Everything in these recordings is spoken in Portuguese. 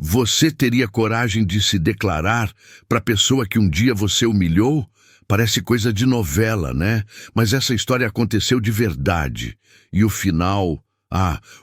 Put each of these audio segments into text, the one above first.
Você teria coragem de se declarar para a pessoa que um dia você humilhou? Parece coisa de novela, né? Mas essa história aconteceu de verdade. E o final...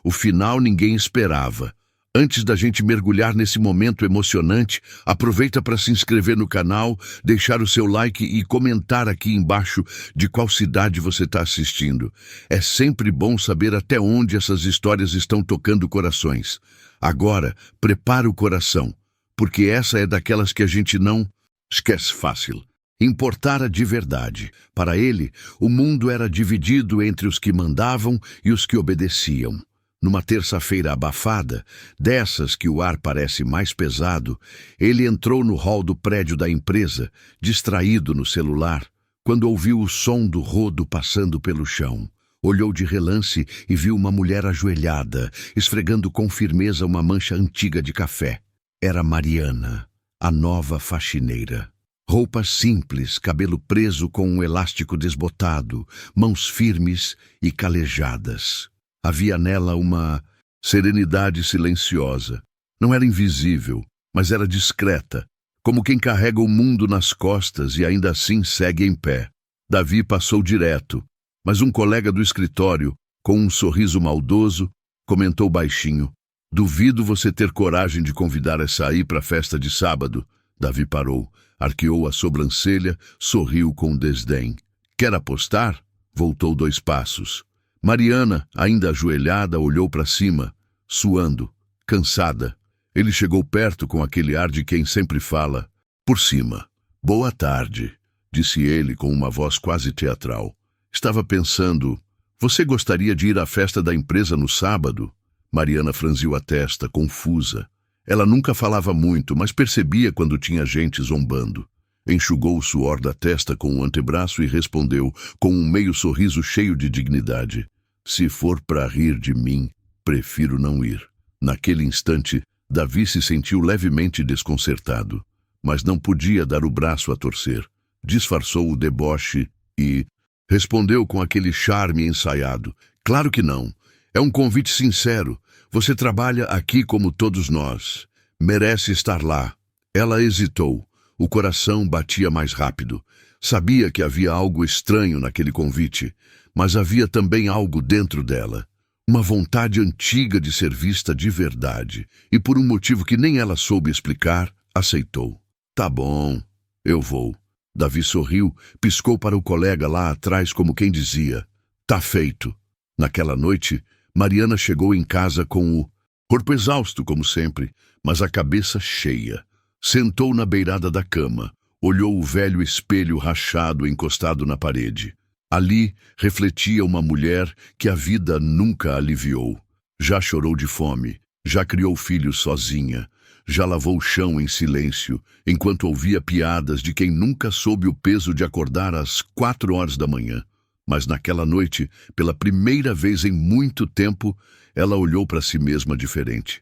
o final ninguém esperava. Antes da gente mergulhar nesse momento emocionante, aproveita para se inscrever no canal, deixar o seu like e comentar aqui embaixo de qual cidade você está assistindo. É sempre bom saber até onde essas histórias estão tocando corações. Agora, prepara o coração, porque essa é daquelas que a gente não esquece fácil. Importara de verdade. Para ele, o mundo era dividido entre os que mandavam e os que obedeciam. Numa terça-feira abafada, dessas que o ar parece mais pesado, ele entrou no hall do prédio da empresa, distraído no celular, quando ouviu o som do rodo passando pelo chão. Olhou de relance e viu uma mulher ajoelhada, esfregando com firmeza uma mancha antiga de café. Era Mariana, a nova faxineira. Roupas simples, cabelo preso com um elástico desbotado, mãos firmes e calejadas. Havia nela uma serenidade silenciosa. Não era invisível, mas era discreta, como quem carrega o mundo nas costas e ainda assim segue em pé. Davi passou direto, mas um colega do escritório, com um sorriso maldoso, comentou baixinho: "Duvido você ter coragem de convidar essa aí para a festa de sábado." Davi parou, arqueou a sobrancelha, sorriu com desdém. "Quer apostar?" Voltou 2 passos. Mariana, ainda ajoelhada, olhou para cima, suando, cansada. Ele chegou perto com aquele ar de quem sempre fala por cima. "Boa tarde", disse ele com uma voz quase teatral. "Estava pensando, você gostaria de ir à festa da empresa no sábado?" Mariana franziu a testa, confusa. Ela nunca falava muito, mas percebia quando tinha gente zombando. Enxugou o suor da testa com o antebraço e respondeu, com um meio sorriso cheio de dignidade: "Se for para rir de mim, prefiro não ir." Naquele instante, Davi se sentiu levemente desconcertado, mas não podia dar o braço a torcer. Disfarçou o deboche e respondeu com aquele charme ensaiado: "Claro que não. É um convite sincero. Você trabalha aqui como todos nós. Merece estar lá." Ela hesitou. O coração batia mais rápido. Sabia que havia algo estranho naquele convite, mas havia também algo dentro dela. Uma vontade antiga de ser vista de verdade. E por um motivo que nem ela soube explicar, aceitou. "Tá bom, eu vou." Davi sorriu, piscou para o colega lá atrás como quem dizia: "Tá feito." Naquela noite, Mariana chegou em casa com o corpo exausto, como sempre, mas a cabeça cheia. Sentou na beirada da cama, olhou o velho espelho rachado encostado na parede. Ali refletia uma mulher que a vida nunca aliviou. Já chorou de fome, já criou filhos sozinha, já lavou o chão em silêncio, enquanto ouvia piadas de quem nunca soube o peso de acordar às 4 horas da manhã. Mas naquela noite, pela primeira vez em muito tempo, ela olhou para si mesma diferente.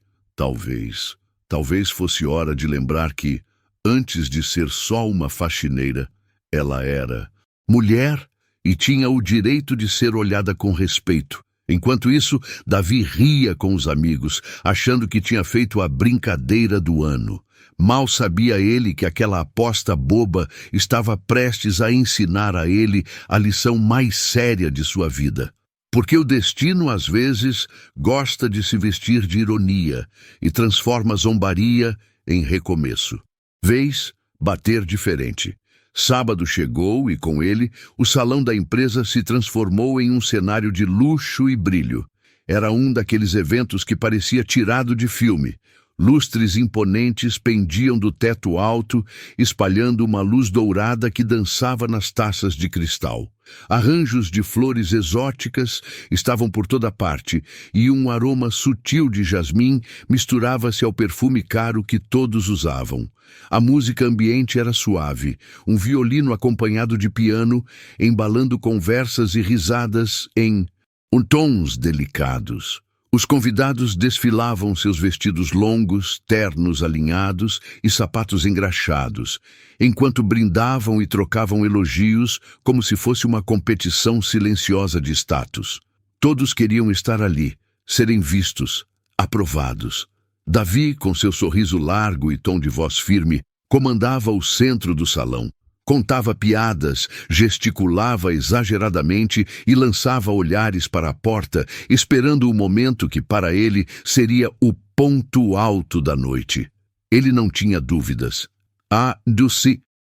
Talvez fosse hora de lembrar que, antes de ser só uma faxineira, ela era mulher e tinha o direito de ser olhada com respeito. Enquanto isso, Davi ria com os amigos, achando que tinha feito a brincadeira do ano. Mal sabia ele que aquela aposta boba estava prestes a ensinar a ele a lição mais séria de sua vida. Porque o destino, às vezes, gosta de se vestir de ironia e transforma zombaria em recomeço. Vez bater diferente. Sábado chegou e, com ele, o salão da empresa se transformou em um cenário de luxo e brilho. Era um daqueles eventos que parecia tirado de filme. Lustres imponentes pendiam do teto alto, espalhando uma luz dourada que dançava nas taças de cristal. Arranjos de flores exóticas estavam por toda parte, e um aroma sutil de jasmim misturava-se ao perfume caro que todos usavam. A música ambiente era suave, um violino acompanhado de piano, embalando conversas e risadas em tons delicados. Os convidados desfilavam seus vestidos longos, ternos alinhados e sapatos engraxados, enquanto brindavam e trocavam elogios como se fosse uma competição silenciosa de status. Todos queriam estar ali, serem vistos, aprovados. Davi, com seu sorriso largo e tom de voz firme, comandava o centro do salão. Contava piadas, gesticulava exageradamente e lançava olhares para a porta, esperando o momento que para ele seria o ponto alto da noite. Ele não tinha dúvidas. A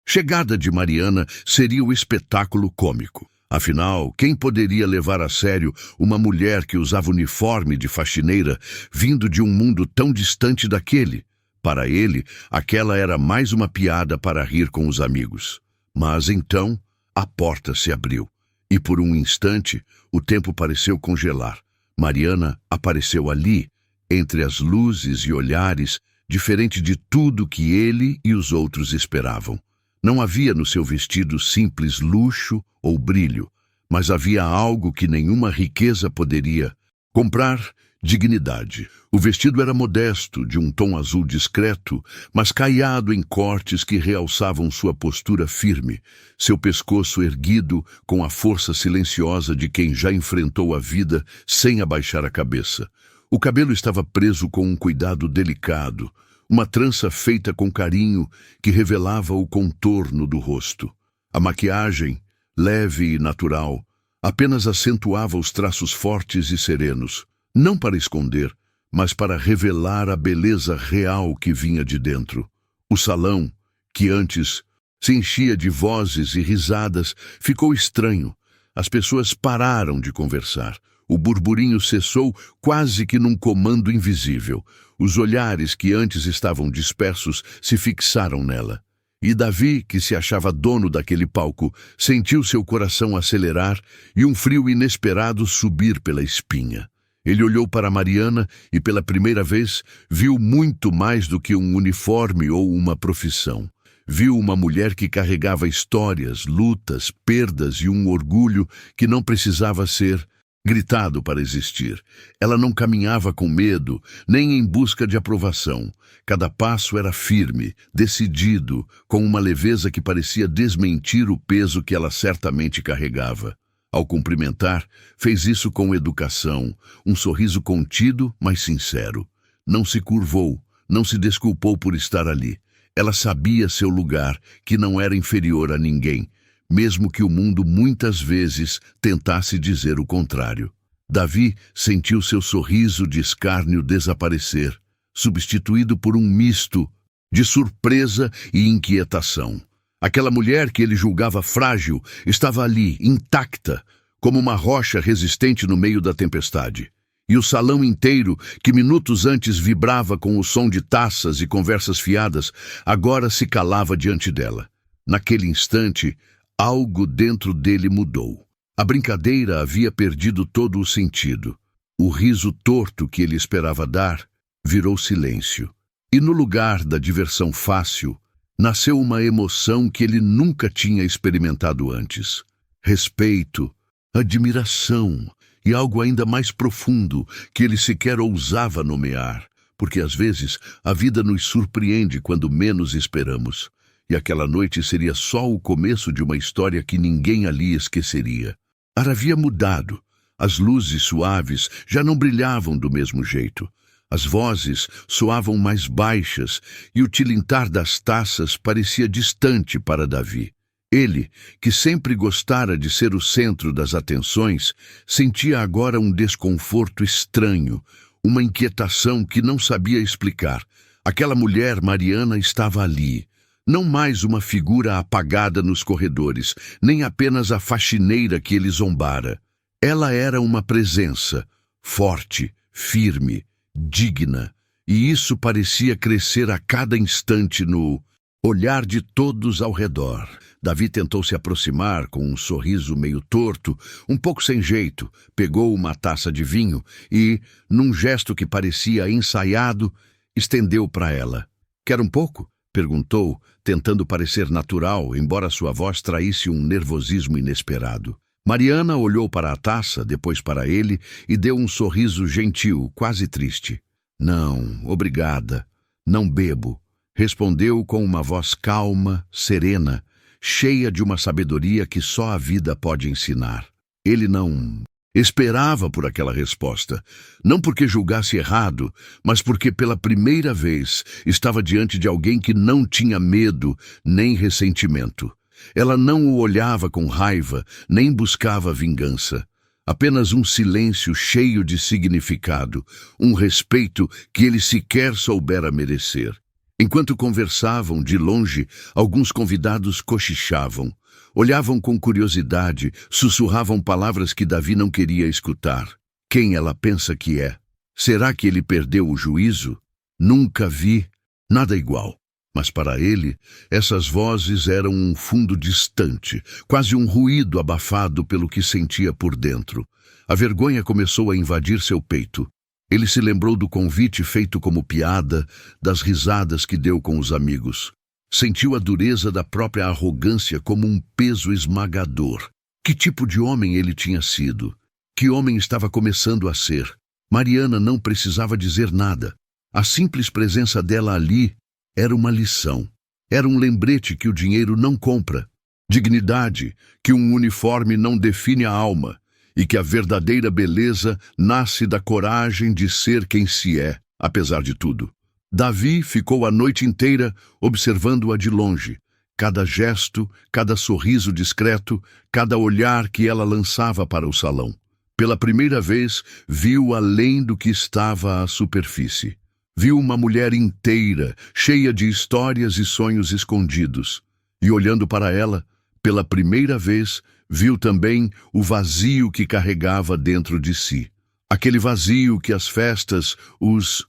chegada de Mariana seria o espetáculo cômico. Afinal, quem poderia levar a sério uma mulher que usava uniforme de faxineira, vindo de um mundo tão distante daquele? Para ele, aquela era mais uma piada para rir com os amigos. Mas então, a porta se abriu. E por um instante, o tempo pareceu congelar. Mariana apareceu ali, entre as luzes e olhares, diferente de tudo que ele e os outros esperavam. Não havia no seu vestido simples luxo ou brilho, mas havia algo que nenhuma riqueza poderia comprar: dignidade. O vestido era modesto, de um tom azul discreto, mas caiado em cortes que realçavam sua postura firme, seu pescoço erguido com a força silenciosa de quem já enfrentou a vida sem abaixar a cabeça. O cabelo estava preso com um cuidado delicado, uma trança feita com carinho que revelava o contorno do rosto. A maquiagem, leve e natural, apenas acentuava os traços fortes e serenos, não para esconder, mas para revelar a beleza real que vinha de dentro. O salão, que antes se enchia de vozes e risadas, ficou estranho. As pessoas pararam de conversar. O burburinho cessou quase que num comando invisível. Os olhares que antes estavam dispersos se fixaram nela. E Davi, que se achava dono daquele palco, sentiu seu coração acelerar e um frio inesperado subir pela espinha. Ele olhou para Mariana e, pela primeira vez, viu muito mais do que um uniforme ou uma profissão. Viu uma mulher que carregava histórias, lutas, perdas e um orgulho que não precisava ser gritado para existir. Ela não caminhava com medo, nem em busca de aprovação. Cada passo era firme, decidido, com uma leveza que parecia desmentir o peso que ela certamente carregava. Ao cumprimentar, fez isso com educação, um sorriso contido, mas sincero. Não se curvou, não se desculpou por estar ali. Ela sabia seu lugar, que não era inferior a ninguém, mesmo que o mundo muitas vezes tentasse dizer o contrário. Davi sentiu seu sorriso de escárnio desaparecer, substituído por um misto de surpresa e inquietação. Aquela mulher que ele julgava frágil estava ali, intacta, como uma rocha resistente no meio da tempestade. E o salão inteiro, que minutos antes vibrava com o som de taças e conversas fiadas, agora se calava diante dela. Naquele instante, algo dentro dele mudou. A brincadeira havia perdido todo o sentido. O riso torto que ele esperava dar virou silêncio. E no lugar da diversão fácil, nasceu uma emoção que ele nunca tinha experimentado antes. Respeito, admiração e algo ainda mais profundo que ele sequer ousava nomear, porque às vezes a vida nos surpreende quando menos esperamos. E aquela noite seria só o começo de uma história que ninguém ali esqueceria. Ar havia mudado. As luzes suaves já não brilhavam do mesmo jeito. As vozes soavam mais baixas e o tilintar das taças parecia distante para Davi. Ele, que sempre gostara de ser o centro das atenções, sentia agora um desconforto estranho, uma inquietação que não sabia explicar. Aquela mulher, Mariana, estava ali. Não mais uma figura apagada nos corredores, nem apenas a faxineira que ele zombara. Ela era uma presença, forte, firme, digna, e isso parecia crescer a cada instante no olhar de todos ao redor. Davi tentou se aproximar com um sorriso meio torto, um pouco sem jeito, pegou uma taça de vinho e, num gesto que parecia ensaiado, estendeu para ela. "Quer um pouco?" perguntou, tentando parecer natural, embora sua voz traísse um nervosismo inesperado. Mariana olhou para a taça, depois para ele, e deu um sorriso gentil, quase triste. "Não, obrigada. Não bebo", respondeu com uma voz calma, serena, cheia de uma sabedoria que só a vida pode ensinar. Ele não Esperava por aquela resposta, não porque julgasse errado, mas porque pela primeira vez estava diante de alguém que não tinha medo nem ressentimento. Ela não o olhava com raiva, nem buscava vingança. Apenas um silêncio cheio de significado, um respeito que ele sequer soubera merecer. Enquanto conversavam, de longe, alguns convidados cochichavam. Olhavam com curiosidade, sussurravam palavras que Davi não queria escutar. Quem ela pensa que é? Será que ele perdeu o juízo? Nunca vi nada igual. Mas para ele, essas vozes eram um fundo distante, quase um ruído abafado pelo que sentia por dentro. A vergonha começou a invadir seu peito. Ele se lembrou do convite feito como piada, das risadas que deu com os amigos. Sentiu a dureza da própria arrogância como um peso esmagador. Que tipo de homem ele tinha sido? Que homem estava começando a ser? Mariana não precisava dizer nada. A simples presença dela ali era uma lição. Era um lembrete que o dinheiro não compra. Dignidade, que um uniforme não define a alma. E que a verdadeira beleza nasce da coragem de ser quem se é, apesar de tudo. Davi ficou a noite inteira observando-a de longe. Cada gesto, cada sorriso discreto, cada olhar que ela lançava para o salão. Pela primeira vez, viu além do que estava à superfície. Viu uma mulher inteira, cheia de histórias e sonhos escondidos. E olhando para ela, pela primeira vez, viu também o vazio que carregava dentro de si. Aquele vazio que as festas, os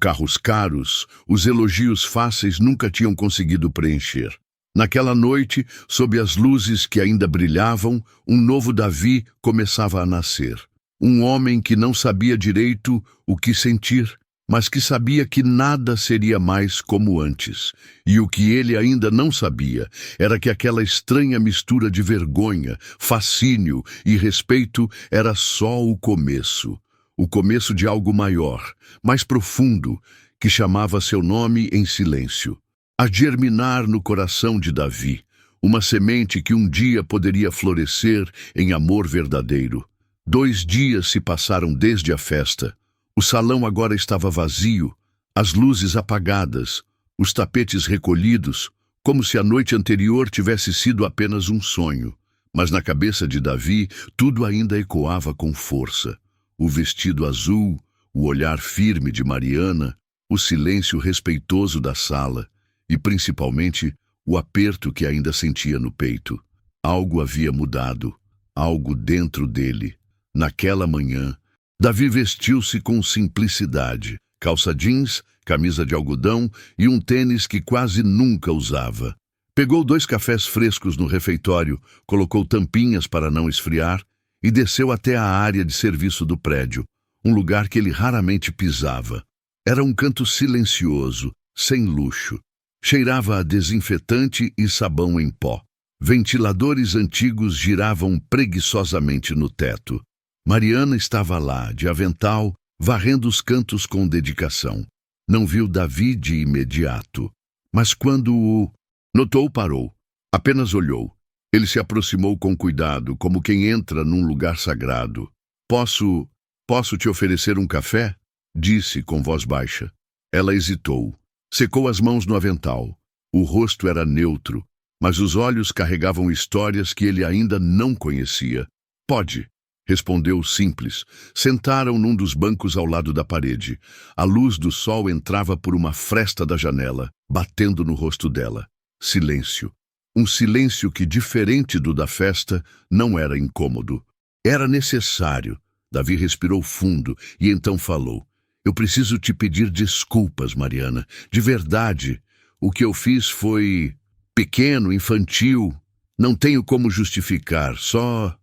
carros caros, os elogios fáceis nunca tinham conseguido preencher. Naquela noite, sob as luzes que ainda brilhavam, um novo Davi começava a nascer. Um homem que não sabia direito o que sentir, mas que sabia que nada seria mais como antes. E o que ele ainda não sabia era que aquela estranha mistura de vergonha, fascínio e respeito era só o começo. O começo de algo maior, mais profundo, que chamava seu nome em silêncio. A germinar no coração de Davi, uma semente que um dia poderia florescer em amor verdadeiro. 2 dias se passaram desde a festa. O salão agora estava vazio, as luzes apagadas, os tapetes recolhidos, como se a noite anterior tivesse sido apenas um sonho. Mas na cabeça de Davi, tudo ainda ecoava com força. O vestido azul, o olhar firme de Mariana, o silêncio respeitoso da sala e, principalmente, o aperto que ainda sentia no peito. Algo havia mudado, algo dentro dele. Naquela manhã, Davi vestiu-se com simplicidade, calça jeans, camisa de algodão e um tênis que quase nunca usava. Pegou 2 cafés frescos no refeitório, colocou tampinhas para não esfriar e desceu até a área de serviço do prédio, um lugar que ele raramente pisava. Era um canto silencioso, sem luxo. Cheirava a desinfetante e sabão em pó. Ventiladores antigos giravam preguiçosamente no teto. Mariana estava lá, de avental, varrendo os cantos com dedicação. Não viu Davi de imediato, mas quando o notou, parou. Apenas olhou. Ele se aproximou com cuidado, como quem entra num lugar sagrado. Posso te oferecer um café? Disse com voz baixa. Ela hesitou. Secou as mãos no avental. O rosto era neutro, mas os olhos carregavam histórias que ele ainda não conhecia. Pode, respondeu simples. Sentaram num dos bancos ao lado da parede. A luz do sol entrava por uma fresta da janela, batendo no rosto dela. Silêncio. Um silêncio que, diferente do da festa, não era incômodo. Era necessário. Davi respirou fundo e então falou. Eu preciso te pedir desculpas, Mariana. De verdade, o que eu fiz foi pequeno, infantil. Não tenho como justificar, só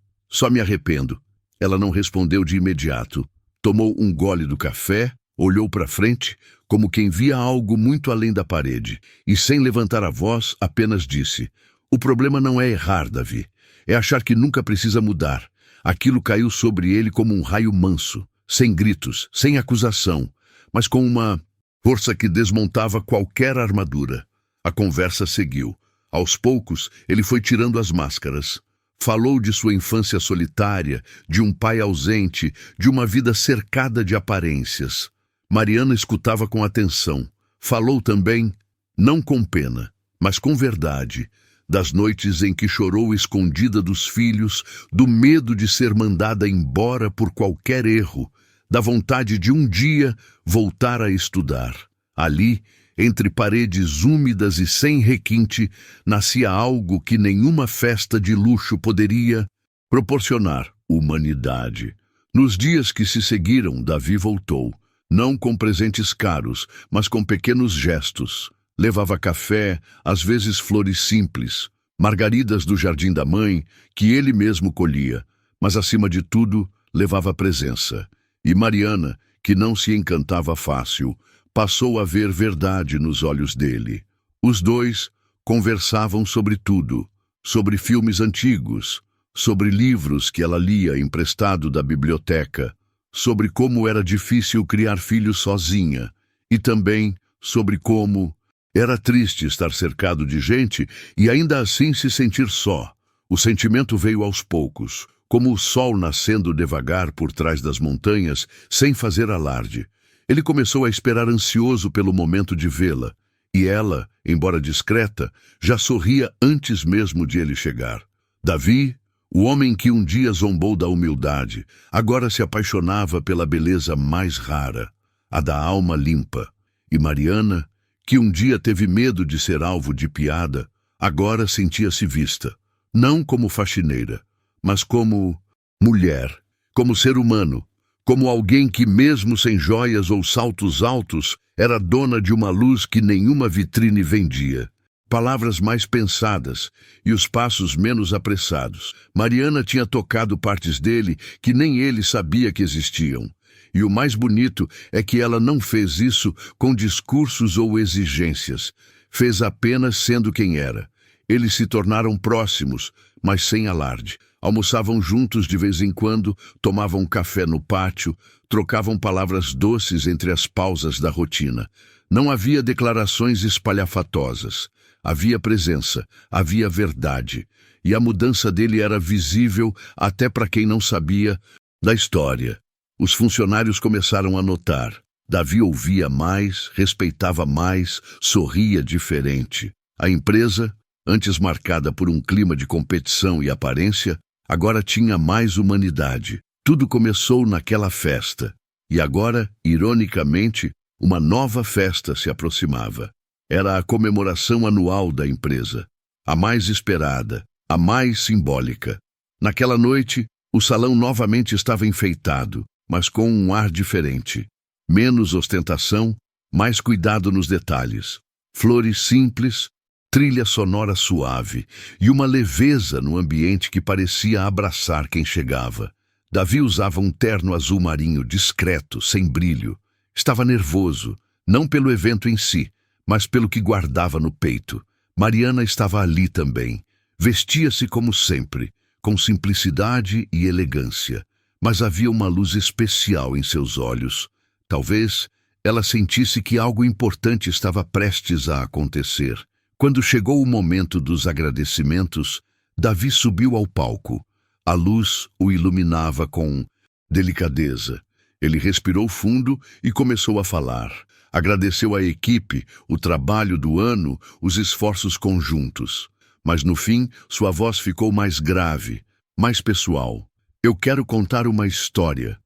me arrependo. Ela não respondeu de imediato. Tomou um gole do café, olhou para frente, como quem via algo muito além da parede, e sem levantar a voz, apenas disse, o problema não é errar, Davi, é achar que nunca precisa mudar. Aquilo caiu sobre ele como um raio manso, sem gritos, sem acusação, mas com uma força que desmontava qualquer armadura. A conversa seguiu. Aos poucos, ele foi tirando as máscaras. Falou de sua infância solitária, de um pai ausente, de uma vida cercada de aparências. Mariana escutava com atenção. Falou também, não com pena, mas com verdade, das noites em que chorou escondida dos filhos, do medo de ser mandada embora por qualquer erro, da vontade de um dia voltar a estudar. Ali, entre paredes úmidas e sem requinte, nascia algo que nenhuma festa de luxo poderia proporcionar: humanidade. Nos dias que se seguiram, Davi voltou, não com presentes caros, mas com pequenos gestos. Levava café, às vezes flores simples, margaridas do jardim da mãe, que ele mesmo colhia, mas acima de tudo, levava presença. E Mariana, que não se encantava fácil, passou a ver verdade nos olhos dele. Os dois conversavam sobre tudo, sobre filmes antigos, sobre livros que ela lia emprestado da biblioteca, sobre como era difícil criar filhos sozinha, e também sobre como era triste estar cercado de gente e ainda assim se sentir só. O sentimento veio aos poucos, como o sol nascendo devagar por trás das montanhas, sem fazer alarde. Ele começou a esperar ansioso pelo momento de vê-la, e ela, embora discreta, já sorria antes mesmo de ele chegar. Davi, o homem que um dia zombou da humildade, agora se apaixonava pela beleza mais rara, a da alma limpa. E Mariana, que um dia teve medo de ser alvo de piada, agora sentia-se vista, não como faxineira, mas como mulher, como ser humano, como alguém que, mesmo sem joias ou saltos altos, era dona de uma luz que nenhuma vitrine vendia. Palavras mais pensadas e os passos menos apressados. Mariana tinha tocado partes dele que nem ele sabia que existiam. E o mais bonito é que ela não fez isso com discursos ou exigências. Fez apenas sendo quem era. Eles se tornaram próximos, mas sem alarde. Almoçavam juntos de vez em quando, tomavam café no pátio, trocavam palavras doces entre as pausas da rotina. Não havia declarações espalhafatosas. Havia presença, havia verdade. E a mudança dele era visível até para quem não sabia da história. Os funcionários começaram a notar. Davi ouvia mais, respeitava mais, sorria diferente. A empresa, antes marcada por um clima de competição e aparência, agora tinha mais humanidade. Tudo começou naquela festa. E agora, ironicamente, uma nova festa se aproximava. Era a comemoração anual da empresa, a mais esperada, a mais simbólica. Naquela noite, o salão novamente estava enfeitado, mas com um ar diferente. Menos ostentação, mais cuidado nos detalhes. Flores simples, trilha sonora suave e uma leveza no ambiente que parecia abraçar quem chegava. Davi usava um terno azul marinho discreto, sem brilho. Estava nervoso, não pelo evento em si, mas pelo que guardava no peito. Mariana estava ali também. Vestia-se como sempre, com simplicidade e elegância, mas havia uma luz especial em seus olhos. Talvez ela sentisse que algo importante estava prestes a acontecer. Quando chegou o momento dos agradecimentos, Davi subiu ao palco. A luz o iluminava com delicadeza. Ele respirou fundo e começou a falar. Agradeceu à equipe, o trabalho do ano, os esforços conjuntos. Mas no fim, sua voz ficou mais grave, mais pessoal. Eu quero contar uma história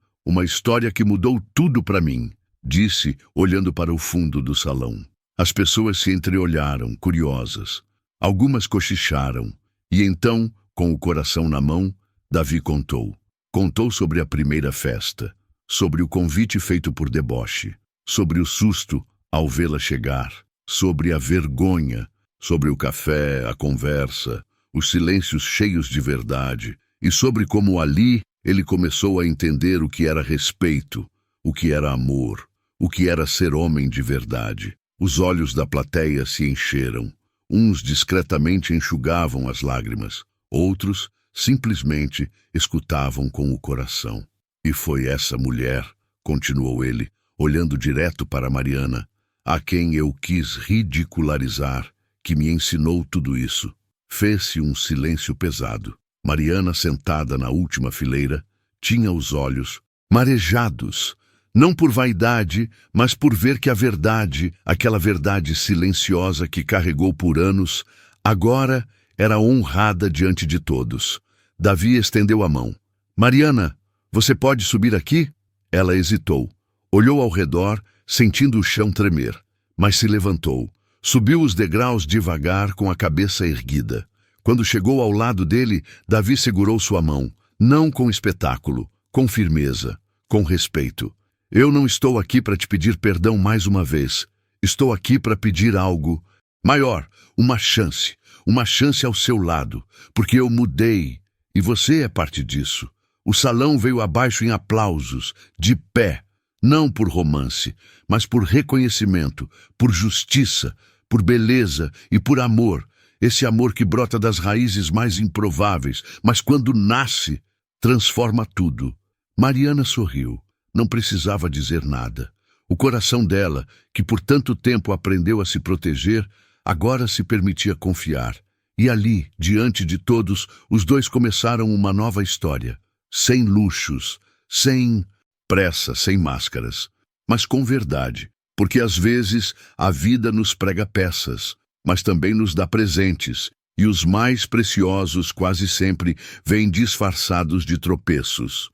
que mudou tudo para mim, disse, olhando para o fundo do salão. As pessoas se entreolharam, curiosas. Algumas cochicharam. E então, com o coração na mão, Davi contou. Contou sobre a primeira festa, sobre o convite feito por deboche, sobre o susto ao vê-la chegar, sobre a vergonha, sobre o café, a conversa, os silêncios cheios de verdade, e sobre como ali ele começou a entender o que era respeito, o que era amor, o que era ser homem de verdade. Os olhos da plateia se encheram. Uns discretamente enxugavam as lágrimas, outros simplesmente escutavam com o coração. E foi essa mulher, continuou ele, olhando direto para Mariana, a quem eu quis ridicularizar, que me ensinou tudo isso. Fez-se um silêncio pesado. Mariana, sentada na última fileira, tinha os olhos marejados, não por vaidade, mas por ver que a verdade, aquela verdade silenciosa que carregou por anos, agora era honrada diante de todos. Davi estendeu a mão. Mariana, você pode subir aqui? Ela hesitou. Olhou ao redor, sentindo o chão tremer, mas se levantou. Subiu os degraus devagar, com a cabeça erguida. Quando chegou ao lado dele, Davi segurou sua mão, não com espetáculo, com firmeza, com respeito. Eu não estou aqui para te pedir perdão mais uma vez. Estou aqui para pedir algo maior, uma chance ao seu lado, porque eu mudei e você é parte disso. O salão veio abaixo em aplausos, de pé, não por romance, mas por reconhecimento, por justiça, por beleza e por amor. Esse amor que brota das raízes mais improváveis, mas quando nasce, transforma tudo. Mariana sorriu. Não precisava dizer nada. O coração dela, que por tanto tempo aprendeu a se proteger, agora se permitia confiar. E ali, diante de todos, os dois começaram uma nova história. Sem luxos, sem pressa, sem máscaras, mas com verdade. Porque às vezes a vida nos prega peças, mas também nos dá presentes, e os mais preciosos quase sempre vêm disfarçados de tropeços.